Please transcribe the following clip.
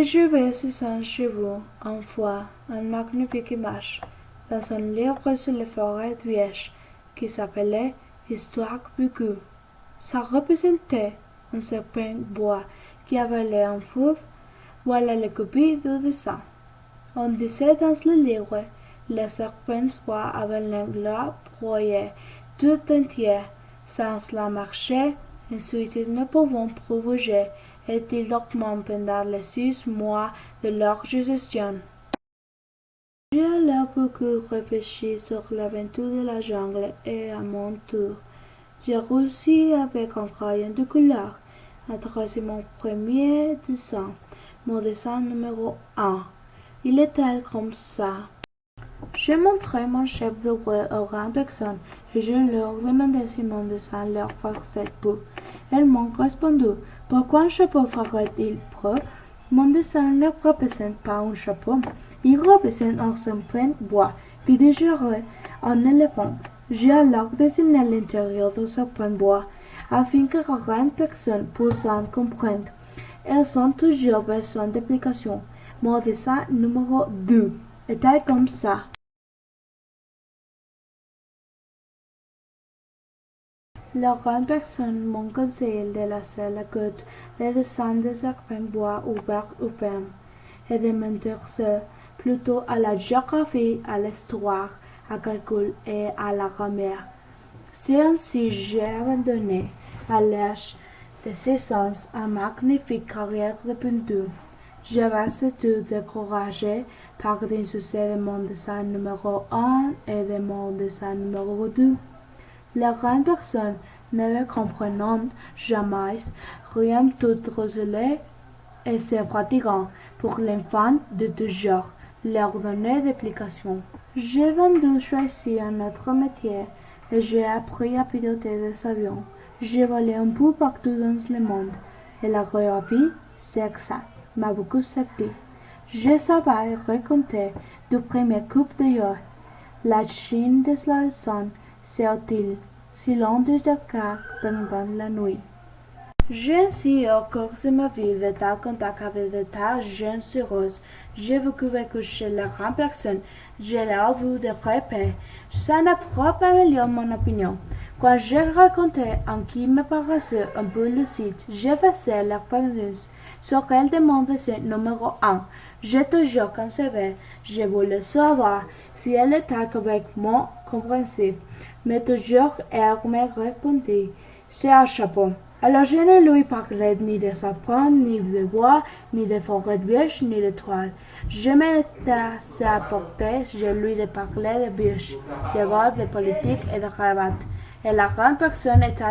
que je vais chez vous, une fois, une magnifique image, dans un livre sur les forêts vierges, qui s'appelait Histoire vécue. Ça représentait un serpent bois qui avalait un fauve. Voilà la copie du dessin. On disait dans le livre, le serpent bois avait l'angle broyé tout entier, sans la marcher. Ensuite, ne pouvant plus bouger, est-il dormant pendant les 6 mois de leur gestion. J'ai alors beaucoup réfléchi sur l'aventure de la jungle et à mon tour, j'ai réussi avec un crayon de couleur à tracer mon premier dessin, mon dessin numéro 1. Il était comme ça. J'ai montré mon chef de roue aux grandes personnes et je leur demandais si mon dessin leur paraissait beau. Elles m'ont répondu, pourquoi un chapeau ferait-il beau? Mon dessin ne représente pas un chapeau, il représente un serpent bois qui désirait un éléphant. J'ai alors dessiné l'intérieur du serpent bois afin que rien personne puisse en comprendre. Elles ont toujours besoin d'application. Mon dessin numéro 2 était comme ça. Les grandes personnes m'ont conseillé de laisser la côte les dessins de serpents bois ouverts ou fermes et de m'intéresser plutôt à la géographie, à l'histoire, à calcul et à la grammaire. C'est ainsi j'ai abandonné à l'âge de 6 ans une magnifique carrière de peinture. J'avais surtout découragé par l'insuccès de mon dessin numéro 1 et de mon dessin numéro 2. Les grandes personnes ne comprenant jamais rien tout recelé et c'est fatigant pour l'enfant de toujours leur donner d'application. J'ai vendu choisi un autre métier et j'ai appris à piloter des avions. J'ai volé un peu partout dans le monde et la géographie, c'est exact, m'a beaucoup servi. Je savais raconter du premier coup de yeux. La Chine de la leçon, c'est utile si l'on déjeuner pendant la nuit. J'ai ainsi au cours de ma vie de tel contact avec de telles jeunes heureuses. J'ai vécu chez les grandes personnes. J'ai leur vu de répéter. Ça n'a pas amélioré mon opinion. Quand j'ai raconté en qui me paraissait un peu lucide, j'ai fait la connaissance sur elle demande dessin numéro 1. J'ai toujours conservé. Je voulais savoir si elle était avec moi compréhensive. Mais toujours elle me répondit, c'est un chapeau. Alors je ne lui parlais ni de serpents, ni de bois, ni de forêts vierges, ni de toiles. Je m'étais à portée, je lui parlais de bûches, de votes, de politique et de cravates. Et la grande personne était